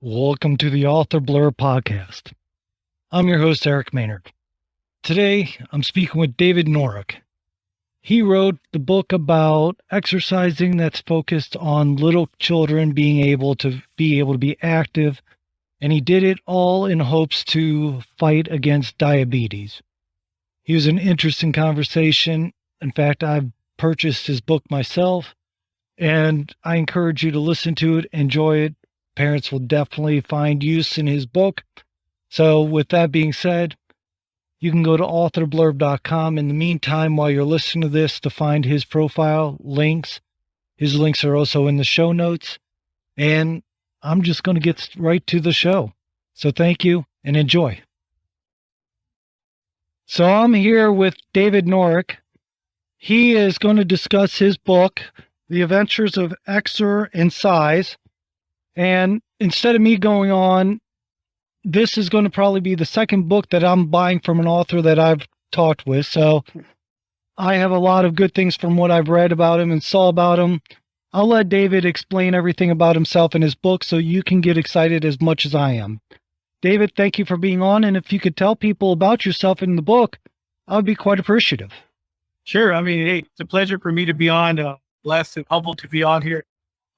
Welcome to the Author Blurb podcast. I'm your host, Eric Maynard. Today, I'm speaking with David Norec. He wrote the book about exercising that's focused on little children being able to be active, and he did it all in hopes to fight against diabetes. He was an interesting conversation. In fact, I've purchased his book myself, and I encourage you to listen to it, enjoy it. Parents will definitely find use in his book. So with that being said, you can go to authorblurb.com in the meantime while you're listening to this to find his profile links. His links are also in the show notes. And I'm just going to get right to the show. So thank you and enjoy. So I'm here with David Norec. He is going to discuss his book, The Adventures of Exercise. And instead of me going on, this is going to probably be the second book that I'm buying from an author that I've talked with. So I have a lot of good things from what I've read about him and saw about him. I'll let David explain everything about himself in his book so you can get excited as much as I am. David, thank you for being on. And if you could tell people about yourself in the book, I would be quite appreciative. Sure. I mean, hey, it's a pleasure for me to be on. Blessed and humbled to be on here.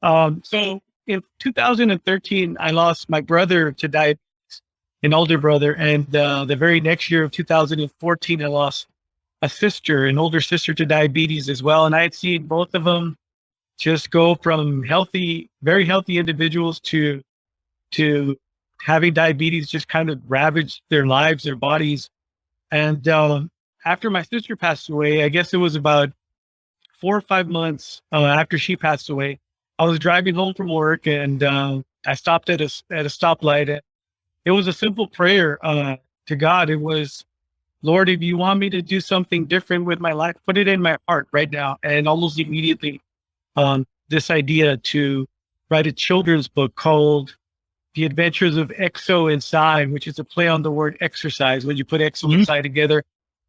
So in 2013, I lost my brother to diabetes, an older brother. And the very next year of 2014, I lost a sister, an older sister, to diabetes as well. And I had seen both of them just go from healthy, very healthy individuals to having diabetes just kind of ravage their lives, their bodies. And after my sister passed away, I guess it was about 4 or 5 months after she passed away, I was driving home from work and I stopped at a stoplight. It was a simple prayer to God. It was, Lord, if you want me to do something different with my life, put it in my heart right now. And almost immediately, this idea to write a children's book called The Adventures of Exo Inside, which is a play on the word exercise. When you put exo inside together,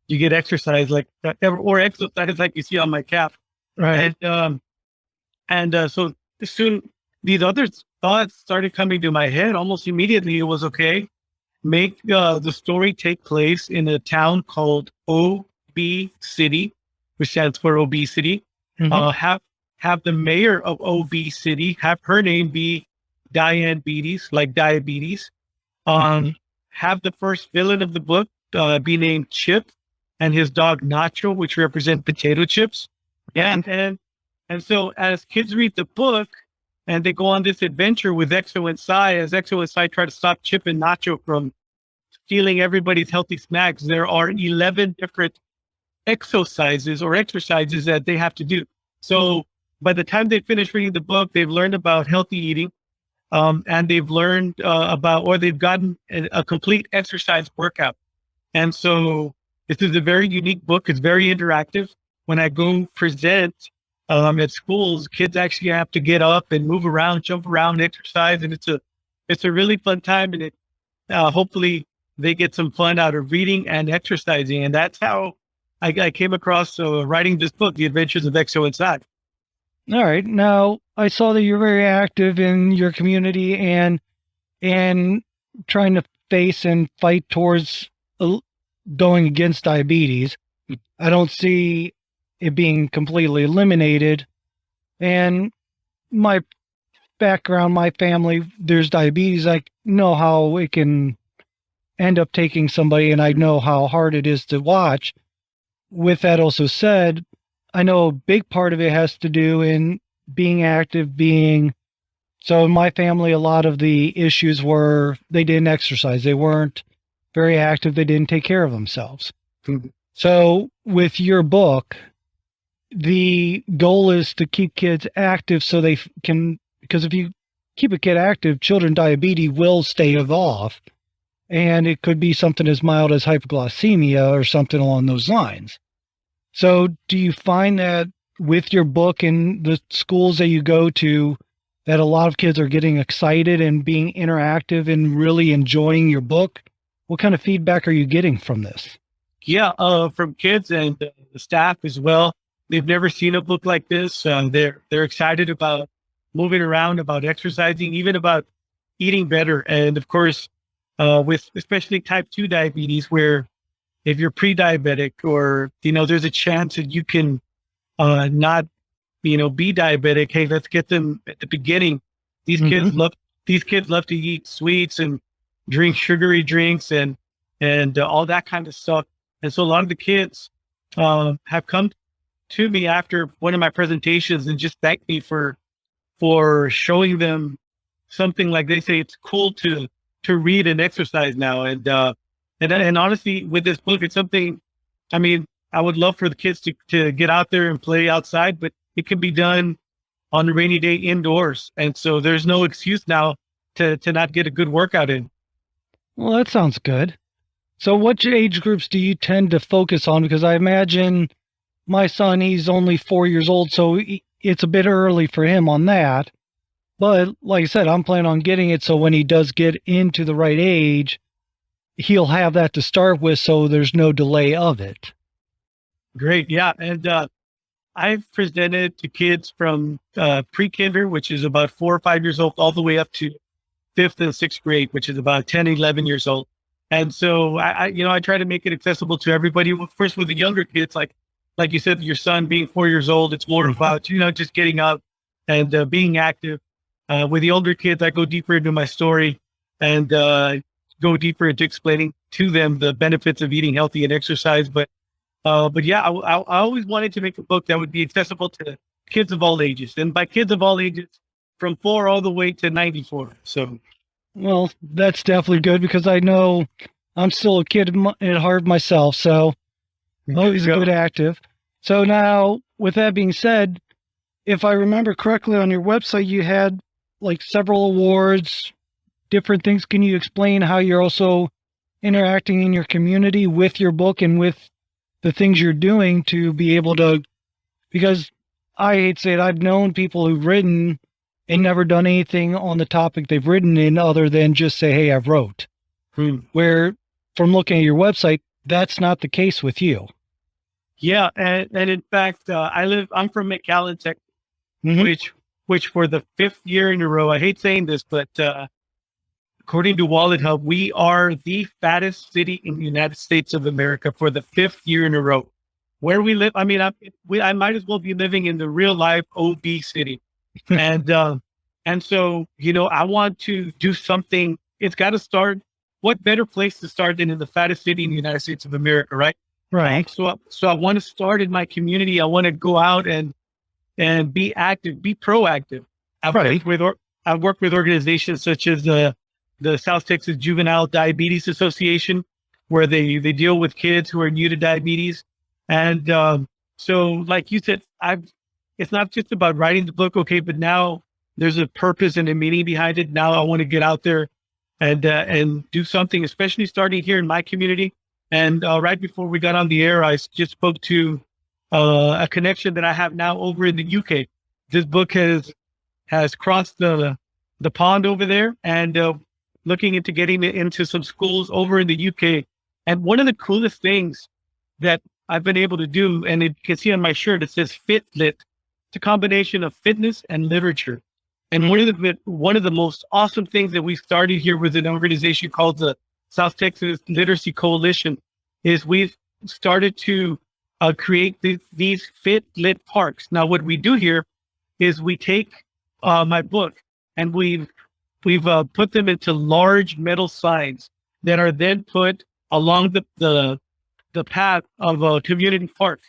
you get exercise or exercise like you see on my cap. Right. So soon these other thoughts started coming to my head almost immediately. It was okay. Make the story take place in a town called City, which stands for obesity. Have the mayor of City, have her name be Diabetes, like diabetes. Have the first villain of the book be named Chip and his dog Nacho, which represent potato chips. And so as kids read the book and they go on this adventure with Exo Inside, as Exo Inside try to stop Chip and Nacho from stealing everybody's healthy snacks, there are 11 different exercises that they have to do. So by the time they finish reading the book, they've learned about healthy eating, and they've learned they've gotten a complete exercise workout. And so this is a very unique book. It's very interactive. When I go present at schools, kids actually have to get up and move around, jump around, exercise, and it's a really fun time. And hopefully they get some fun out of reading and exercising. And that's how I came across writing this book, The Adventures of Exo Inside. All right. Now, I saw that you're very active in your community and trying to face and fight towards going against diabetes. I don't see it being completely eliminated. And my background, my family, there's diabetes. I know how it can end up taking somebody, and I know how hard it is to watch. With that also said, I know a big part of it has to do in being active, so in my family, a lot of the issues were they didn't exercise. They weren't very active. They didn't take care of themselves. So with your book, the goal is to keep kids active so they can, because if you keep a kid active, children diabetes will stave off. And it could be something as mild as hypoglycemia or something along those lines. So do you find that with your book and the schools that you go to, that a lot of kids are getting excited and being interactive and really enjoying your book? What kind of feedback are you getting from this? Yeah, from kids and the staff as well. They've never seen a book like this. They're excited about moving around, about exercising, even about eating better. And of course, with especially type 2 diabetes, where if you're pre-diabetic or, there's a chance that you can not, be diabetic. Hey, let's get them at the beginning. These Hmm. kids love, these kids love to eat sweets and drink sugary drinks and all that kind of stuff. And so a lot of the kids have come to me after one of my presentations and just thanked me for showing them something. Like they say, it's cool to read and exercise now. And honestly, with this book, it's something. I mean, I would love for the kids to get out there and play outside, but it can be done on a rainy day indoors. And so there's no excuse now to not get a good workout in. Well, that sounds good. So, what age groups do you tend to focus on? Because I imagine my son, he's only 4 years old, so it's a bit early for him on that. But like I said, I'm planning on getting it so when he does get into the right age, he'll have that to start with, so there's no delay of it. Great. Yeah. And I've presented to kids from pre-kinder, which is about 4 or 5 years old, all the way up to fifth and sixth grade, which is about 10, 11 years old. And so I try to make it accessible to everybody. First with the younger kids, like you said, your son being 4 years old, it's more about, just getting up and being active. With the older kids, I go deeper into my story and go deeper into explaining to them the benefits of eating healthy and exercise. But yeah, I always wanted to make a book that would be accessible to kids of all ages. And by kids of all ages, from 4 all the way to 94. So, Well, that's definitely good because I know I'm still a kid at heart myself, so always a good active. So now, with that being said, if I remember correctly, on your website you had like several awards, different things. Can you explain how you're also interacting in your community with your book and with the things you're doing to be able to? Because I hate to say it, I've known people who've written and never done anything on the topic they've written in other than just say, "Hey, I've wrote." Where, from looking at your website, that's not the case with you. yeah. And in fact, I'm from McAllen, Texas, Mhm. which for the 5th year in a row, I hate saying this, but according to Wallet Hub, we are the fattest city in the United States of America for the 5th year in a row. Where we live, I mean, I might as well be living in the real life obese city. And and so, I want to do something. It's got to start. What better place to start than in the fattest city in the United States of America, right? Right. So I want to start in my community. I want to go out and be active, be proactive. I've Right. worked with I've worked with organizations such as the South Texas Juvenile Diabetes Association, where they deal with kids who are new to diabetes. And so, like you said, it's not just about writing the book, okay, but now there's a purpose and a meaning behind it. Now I want to get out there and do something, especially starting here in my community. And right before we got on the air, I just spoke to a connection that I have now over in the UK. This book has crossed the pond over there and looking into getting it into some schools over in the UK. And one of the coolest things that I've been able to do, and you can see on my shirt, it says Fit Lit. It's a combination of fitness and literature. And one of the most awesome things that we started here with an organization called the South Texas Literacy Coalition is we've started to create these Fit Lit parks. Now, what we do here is we take my book and we've put them into large metal signs that are then put along the path of a community park.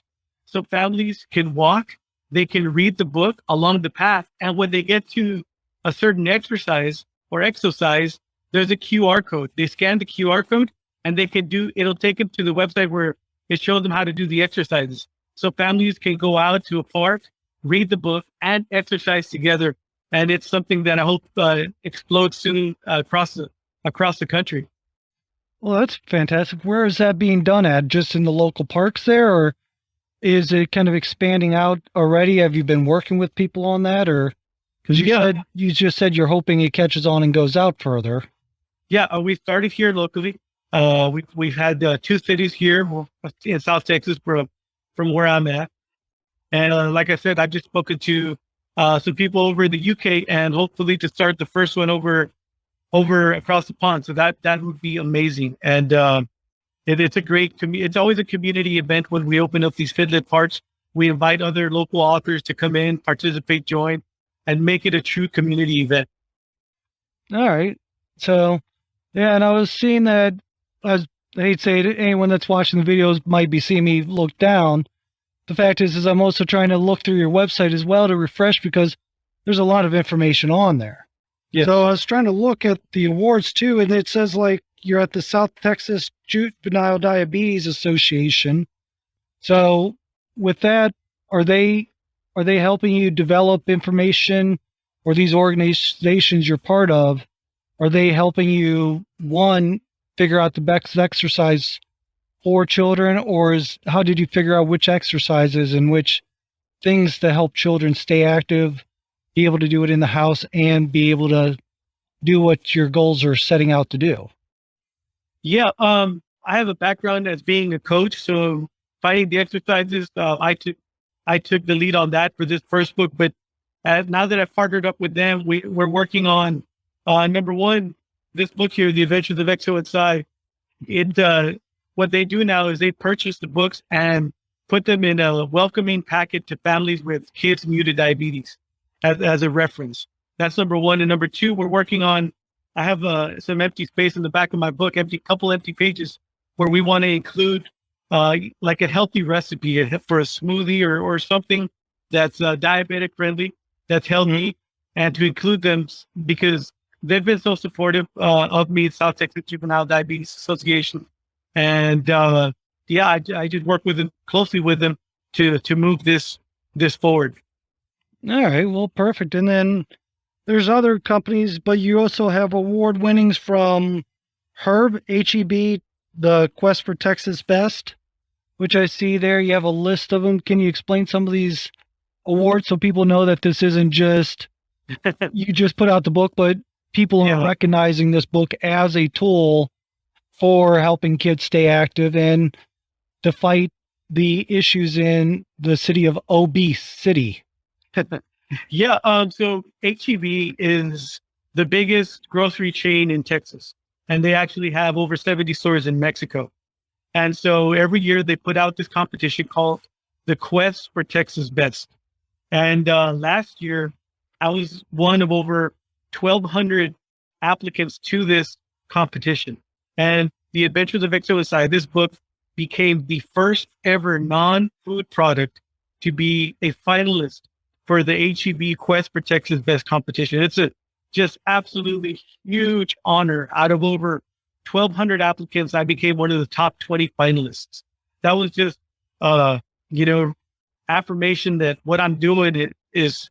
So families can walk, they can read the book along the path. And when they get to a certain exercise or exercise, there's a QR code. They scan the QR code and it'll take them to the website where it shows them how to do the exercises. So families can go out to a park, read the book and exercise together. And it's something that I hope explodes soon across the country. Well, that's fantastic. Where is that being done at? Just in the local parks there, or is it kind of expanding out already? Have you been working with people on that, or because you just said you're hoping it catches on and goes out further? Yeah, we started here locally. We've had 2 cities here in South Texas from where I'm at, and like I said, I've just spoken to some people over in the UK, and hopefully to start the first one over over across the pond. So that would be amazing. And it's a great it's always a community event when we open up these Fidlet parts. We invite other local authors to come in, participate, join, and make it a true community event. All right. So, yeah, and I was seeing that, as I hate to say it, anyone that's watching the videos might be seeing me look down. The fact is I'm also trying to look through your website as well to refresh because there's a lot of information on there. Yes. So I was trying to look at the awards too, and it says like you're at the South Texas Juvenile Diabetes Association. So with that, are they helping you develop information, or these organizations you're part of, are they helping you, one, figure out the best exercise for children, or how did you figure out which exercises and which things to help children stay active, be able to do it in the house, and be able to do what your goals are setting out to do? Yeah, I have a background as being a coach, so finding the exercises, I took the lead on that for this first book. But now that I've partnered up with them, we're working on number one, this book here, The Adventures of XOXI. What they do now is they purchase the books and put them in a welcoming packet to families with kids new to diabetes as a reference. That's number one. And number two, we're working on, I have some empty space in the back of my book, couple empty pages, where we want to include like a healthy recipe for a smoothie or something that's diabetic friendly, that's healthy, and to include them because they've been so supportive of me, South Texas Juvenile Diabetes Association. And yeah, I just work with them closely with them to move this forward. All right, well, perfect. And then there's other companies, but you also have award winnings from Herb, HEB, the Quest for Texas Best, which I see there. You have a list of them. Can you explain some of these awards so people know that this isn't just you just put out the book, but people are recognizing this book as a tool for helping kids stay active and to fight the issues in the city of obesity? Yeah. So HEB is the biggest grocery chain in Texas, and they actually have over 70 stores in Mexico. And so every year they put out this competition called the Quest for Texas Best. And last year I was one of over 1,200 applicants to this competition. And The Adventures of XOXI, this book became the first ever non-food product to be a finalist for the HEB Quest for Texas Best competition. It's a just absolutely huge honor. Out of over 1,200 applicants, I became one of the top 20 finalists. That was just, affirmation that what I'm doing is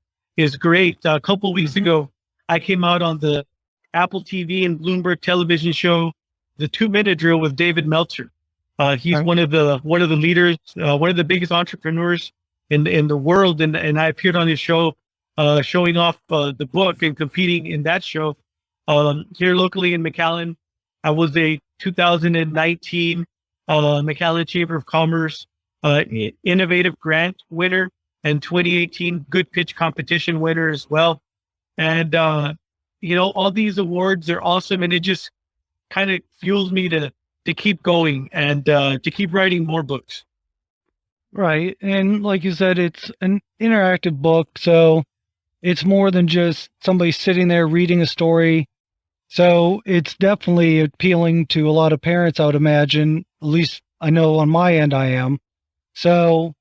great. A couple of weeks ago, I came out on the Apple TV and Bloomberg television show, The 2-Minute Drill with David Meltzer. He's one of the leaders, one of the biggest entrepreneurs in the world, and I appeared on his show, showing off the book and competing in that show here locally in McAllen. I was a 2019 McAllen Chamber of Commerce Innovative Grant winner and 2018 Good Pitch Competition winner as well. And all these awards are awesome, and it just kind of fuels me to keep going and to keep writing more books. Right. And like you said, it's an interactive book. So it's more than just somebody sitting there reading a story. So it's definitely appealing to a lot of parents, I would imagine. At least I know on my end I am. So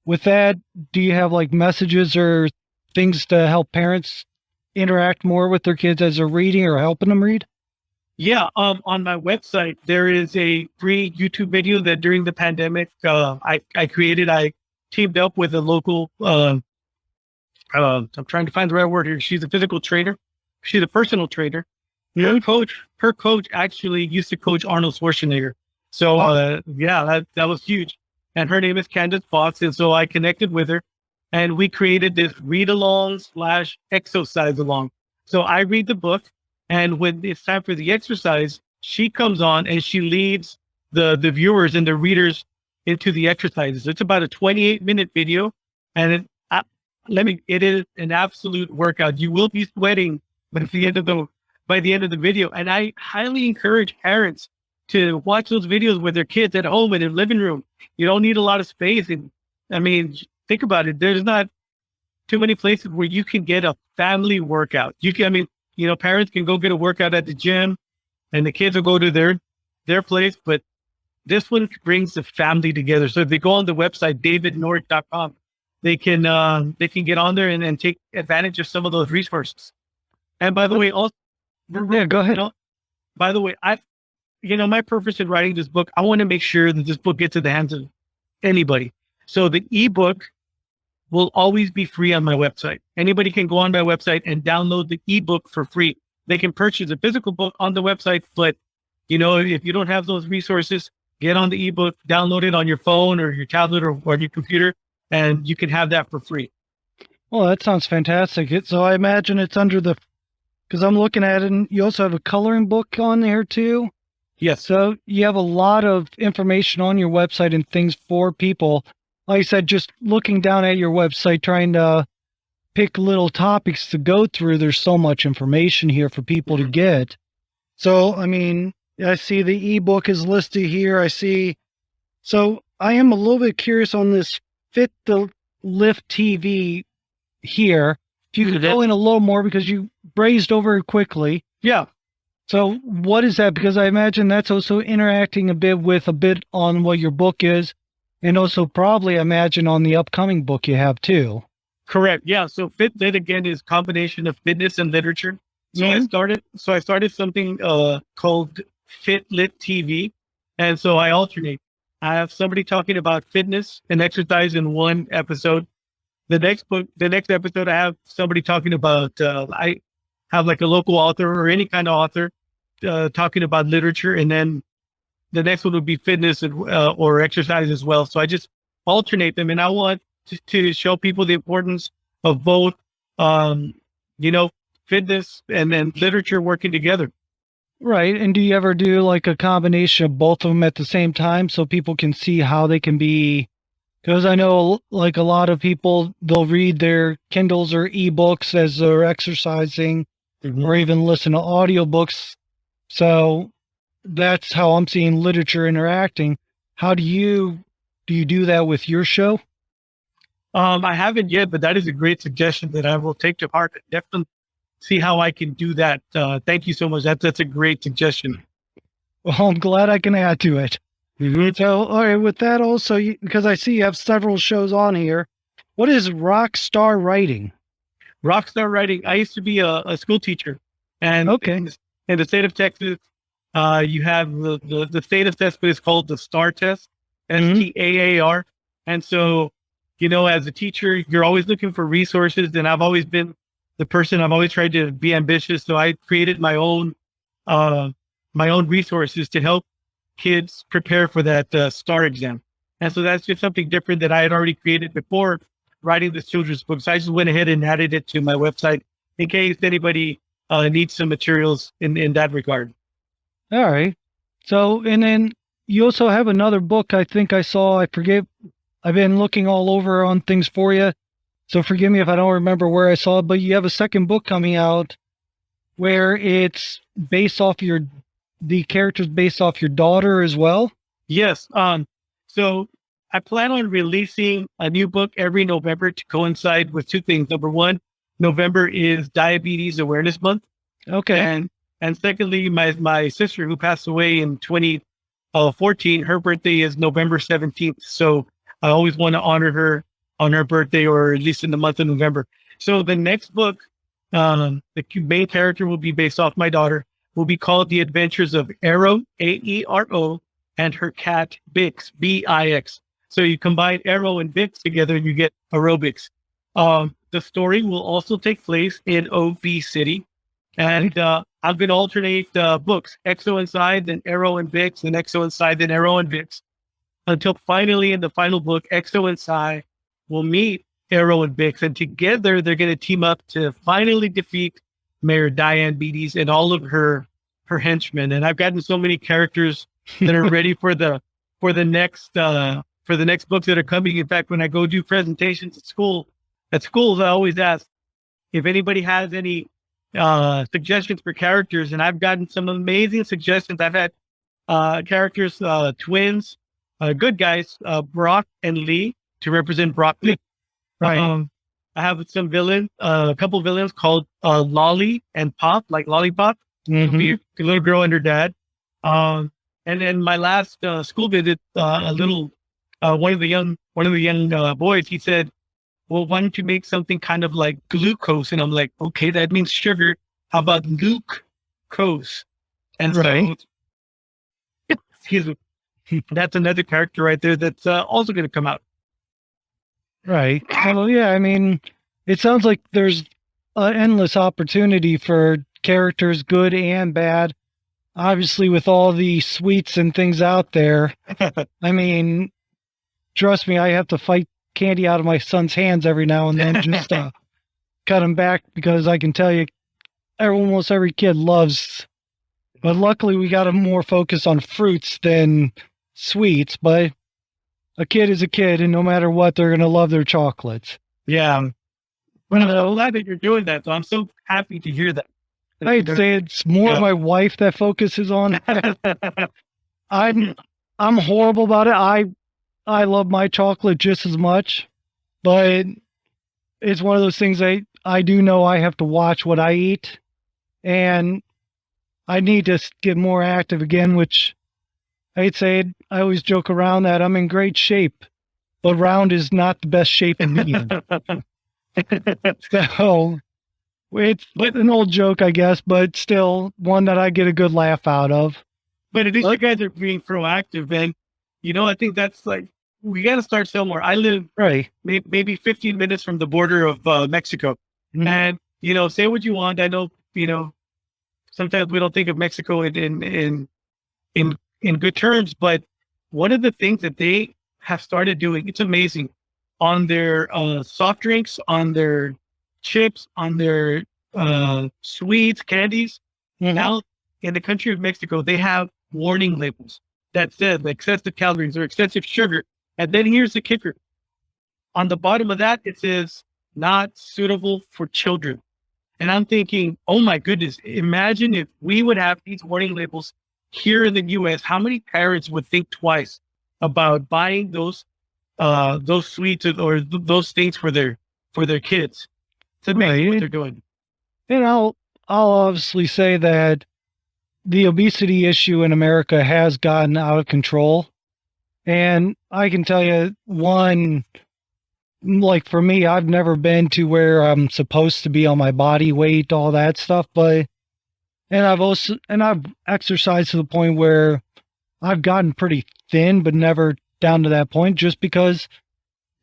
with that, do you have like messages or things to help parents interact more with their kids as they're reading or helping them read? Yeah, on my website, there is a free YouTube video that during the pandemic, I created. I teamed up with a local, I'm trying to find the right word here. She's a physical trainer. She's a personal trainer. Her coach actually used to coach Arnold Schwarzenegger. So, that was huge. And her name is Candace Fox. And so I connected with her and we created this read along / exercise along. So I read the book. And when it's time for the exercise, she comes on and she leads the viewers and the readers into the exercises. It's about a 28-minute video, and it is an absolute workout. You will be sweating, but at the end of by the end of the video. And I highly encourage parents to watch those videos with their kids at home in their living room. You don't need a lot of space. And I mean, think about it. There's not too many places where you can get a family workout. You can, I mean, you know, parents can go get a workout at the gym and the kids will go to their place, but this one brings the family together. So if they go on the website, davidnorec.com, they can get on there and take advantage of some of those resources. And by the way, also, Yeah, go ahead. by the way, my purpose in writing this book, I want to make sure that this book gets in the hands of anybody. So the ebook will always be free on my website. Anybody can go on my website and download the ebook for free. They can purchase a physical book on the website, but you know, if you don't have those resources, get on the ebook, download it on your phone or your tablet or your computer, and you can have that for free. Well, that sounds fantastic. So I imagine it's under because I'm looking at it, and you also have a coloring book on there too. Yes. So you have a lot of information on your website and things for people. Like I said, just looking down at your website, trying to pick little topics to go through. There's so much information here for people to get. So, I mean, I see the ebook is listed here. So I am a little bit curious on this Fit the Lift TV here. If you could go in a little more because you brazed over it quickly. Yeah. So what is that? Because I imagine that's also interacting a bit on what your book is, and also probably I imagine on the upcoming book you have too. Correct. Yeah. So Fit Lit again is a combination of fitness and literature. So I started something called Fit Lit TV. And so I alternate. I have somebody talking about fitness and exercise in one episode. The next episode, I have somebody talking about, I have like a local author or any kind of author talking about literature. And then the next one would be fitness or exercise as well. So I just alternate them. And I want to show people the importance of both, fitness and then literature working together. Right. And do you ever do like a combination of both of them at the same time so people can see how they can be? Because I know like a lot of people, they'll read their Kindles or ebooks as they're exercising or even listen to audiobooks. So that's how I'm seeing literature interacting. How do you do that with your show? I haven't yet, but that is a great suggestion that I will take to heart. Definitely see how I can do that. Thank you so much. That's a great suggestion. Well, I'm glad I can add to it. So, all right, with that also, because I see you have several shows on here, what is Rockstar Writing? Rockstar Writing. I used to be a school teacher, and in the state of Texas, you have the state assessment is called the STAR test, STAAR, and so as a teacher, you're always looking for resources, and I've always been the person. I've always tried to be ambitious, so I created my own resources to help kids prepare for that STAR exam. And so that's just something different that I had already created before writing this children's book. So I just went ahead and added it to my website in case anybody needs some materials in that regard. All right. So, and then you also have another book I think I saw. I forget. I've been looking all over on things for you. So forgive me if I don't remember where I saw it, but you have a second book coming out where it's based off the characters based off your daughter as well? Yes. So I plan on releasing a new book every November to coincide with two things. Number one, November is Diabetes Awareness Month. Okay. And secondly, my sister who passed away in 2014, her birthday is November 17th. So I always want to honor her on her birthday, or at least in the month of November. So the next book, the main character will be based off my daughter, will be called The Adventures of Aero, Aero, and her cat, Bix, Bix. So you combine Aero and Bix together and you get aerobics. The story will also take place in obesity. And I'm going to alternate books, Exo Inside, then Aero and Bix, then Exo Inside, then Aero and Bix, until finally in the final book, Exo Inside will meet Aero and Bix, and together they're going to team up to finally defeat Mayor Diabetes and all of her henchmen. And I've gotten so many characters that are ready for the next books that are coming. In fact, when I go do presentations at schools, I always ask if anybody has any suggestions for characters, and I've gotten some amazing suggestions. I've had characters, twins, good guys, Brock and Lee to represent broccoli. Right. I have some villains, a couple villains called Lolly and Pop, like Lollipop, be a little girl and her dad. And then my last school visit, a little one of the young boys, he said, "Well, why don't you make something kind of like glucose?" And I'm like, "Okay, that means sugar. How about Luke-cose?" And Right. so, excuse me, that's another character right there that's also going to come out. Right. Well, yeah, I mean, it sounds like there's an endless opportunity for characters, good and bad. Obviously, with all the sweets and things out there, I mean, trust me, I have to fight candy out of my son's hands every now and then just to cut him back because I can tell you, almost every kid loves. But luckily, we got a more focus on fruits than sweets. But a kid is a kid, and no matter what, they're gonna love their chocolates. Yeah. Well, I'm glad that you're doing that. So I'm so happy to hear that. I'd say it's more my wife that focuses on. I'm horrible about it. I love my chocolate just as much, but it's one of those things I do know I have to watch what I eat, and I need to get more active again, which I'd say I always joke around that I'm in great shape, but round is not the best shape in me. So it's an old joke, I guess, but still one that I get a good laugh out of. But at least you guys are being proactive, and I think that's like we got to start somewhere. I live Right. maybe 15 minutes from the border of Mexico, and say what you want. I know sometimes we don't think of Mexico in good terms, but one of the things that they have started doing, it's amazing, on their soft drinks, on their chips, on their sweets, candies. Now in the country of Mexico, they have warning labels that says excessive calories or excessive sugar. And then here's the kicker. On the bottom of that, it says not suitable for children. And I'm thinking, oh my goodness, imagine if we would have these warning labels here in the US, how many parents would think twice about buying those sweets or those things for their kids? It's amazing what they're doing. And I'll obviously say that the obesity issue in America has gotten out of control. And I can tell you one, like for me, I've never been to where I'm supposed to be on my body weight, all that stuff, but I've exercised to the point where I've gotten pretty thin, but never down to that point, just because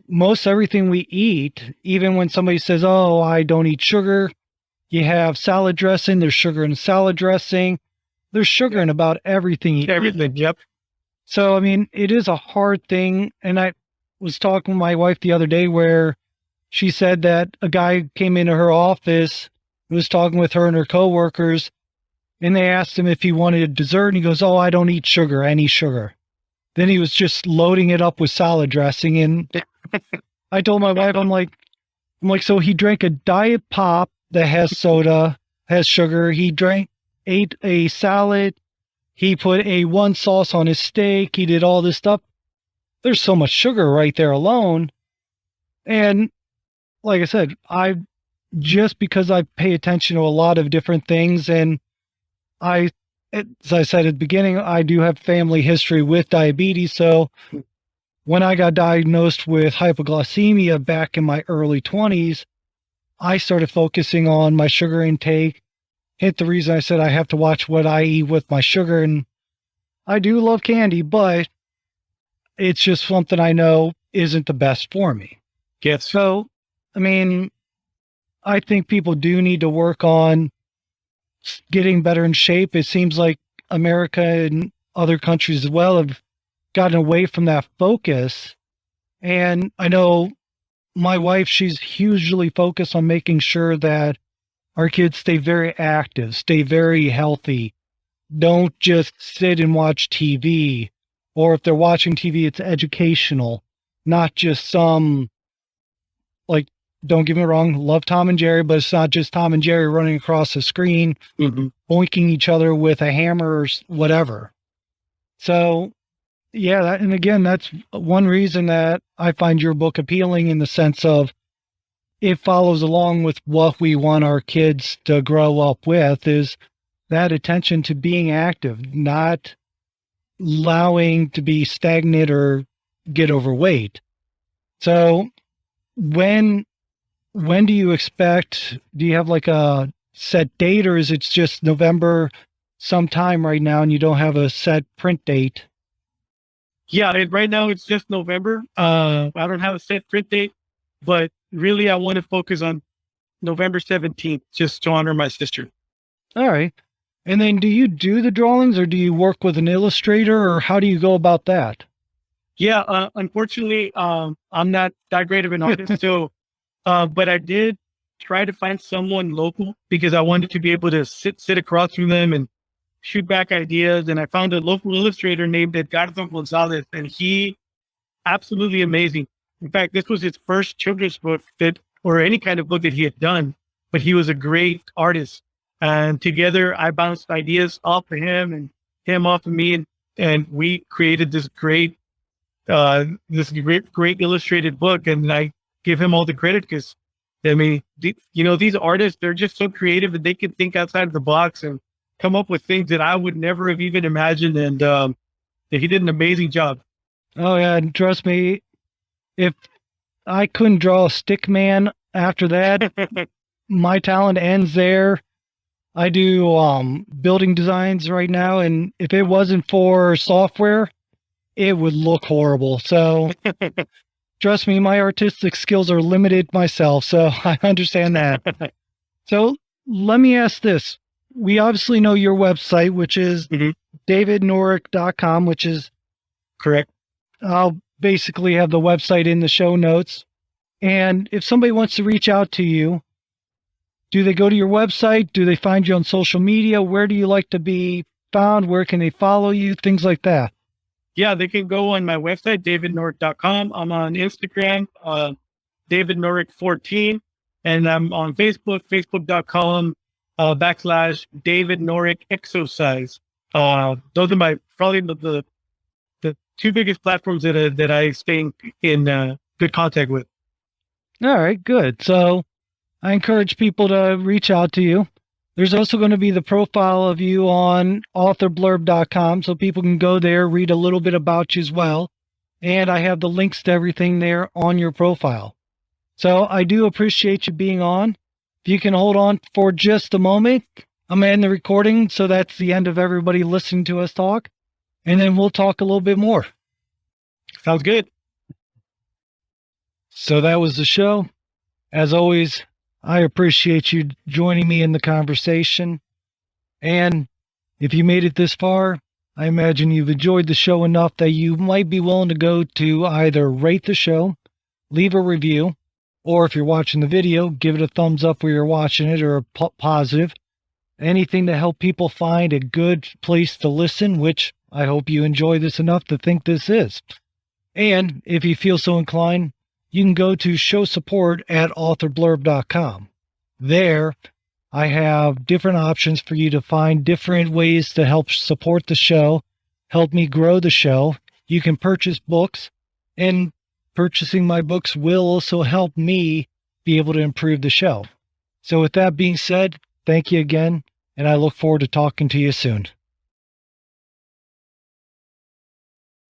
most everything we eat, even when somebody says, "Oh, I don't eat sugar," you have salad dressing, there's sugar in salad dressing, there's sugar in about everything you eat. Everything, yep. So, I mean, it is a hard thing. And I was talking with my wife the other day where she said that a guy came into her office, was talking with her and her coworkers, and they asked him if he wanted a dessert. And he goes, "Oh, I don't eat sugar, any sugar." Then he was just loading it up with salad dressing. And I told my wife, I'm like, so he drank a diet pop that has soda, has sugar. He ate a salad. He put A1 sauce on his steak. He did all this stuff. There's so much sugar right there alone. And like I said, just because I pay attention to a lot of different things, and as I said at the beginning, I do have family history with diabetes. So when I got diagnosed with hypoglycemia back in my early 20s, I started focusing on my sugar intake. Hit the reason I said I have to watch what I eat with my sugar. And I do love candy, but it's just something I know isn't the best for me. Yes. So, I mean, I think people do need to work on getting better in shape. It seems like America and other countries as well have gotten away from that focus. And I know my wife, she's hugely focused on making sure that our kids stay very active, stay very healthy. Don't just sit and watch TV. Or if they're watching TV, it's educational, not just some like don't get me wrong, love Tom and Jerry, but it's not just Tom and Jerry running across the screen, boinking each other with a hammer or whatever. So, yeah, and again, that's one reason that I find your book appealing, in the sense of it follows along with what we want our kids to grow up with, is that attention to being active, not allowing to be stagnant or get overweight. So when do you expect, do you have like a set date, or is it just November sometime right now and you don't have a set print date? Yeah, right now it's just November. I don't have a set print date, but really I want to focus on November 17th, just to honor my sister. All right. And then do you do the drawings, or do you work with an illustrator, or how do you go about that? Yeah, unfortunately, I'm not that great of an artist. So, but I did try to find someone local because I wanted to be able to sit across from them and shoot back ideas. And I found a local illustrator named Edgardo Gonzalez, and he absolutely amazing. In fact, this was his first children's book or any kind of book that he had done, but he was a great artist. And together I bounced ideas off of him and him off of me. And we created this great illustrated book. And I give him all the credit because, I mean, these artists, they're just so creative and they can think outside of the box and come up with things that I would never have even imagined. And he did an amazing job. Oh yeah, and trust me, if I couldn't draw a stick man after that, my talent ends there. I do building designs right now, and if it wasn't for software, it would look horrible. So trust me, my artistic skills are limited myself, so I understand that. So let me ask this. We obviously know your website, which is davidnorec.com, which is correct. I'll basically have the website in the show notes. And if somebody wants to reach out to you, do they go to your website? Do they find you on social media? Where do you like to be found? Where can they follow you? Things like that. Yeah, they can go on my website, davidnorec.com. I'm on Instagram, davidnorec14, and I'm on Facebook, facebook.com /David Norec exercise. Those are probably the two biggest platforms that I stay in good contact with. All right, good. So I encourage people to reach out to you. There's also going to be the profile of you on authorblurb.com, so people can go there, read a little bit about you as well. And I have the links to everything there on your profile. So I do appreciate you being on. If you can hold on for just a moment, I'm going to end the recording, so that's the end of everybody listening to us talk. And then we'll talk a little bit more. Sounds good. So that was the show. As always, I appreciate you joining me in the conversation. And if you made it this far, I imagine you've enjoyed the show enough that you might be willing to go to either rate the show, leave a review, or if you're watching the video, give it a thumbs up where you're watching it, or a positive. Anything to help people find a good place to listen, which I hope you enjoy this enough to think this is. And if you feel so inclined, you can go to show support at authorblurb.com. There, I have different options for you to find different ways to help support the show, help me grow the show. You can purchase books, and purchasing my books will also help me be able to improve the show. So with that being said, thank you again, and I look forward to talking to you soon.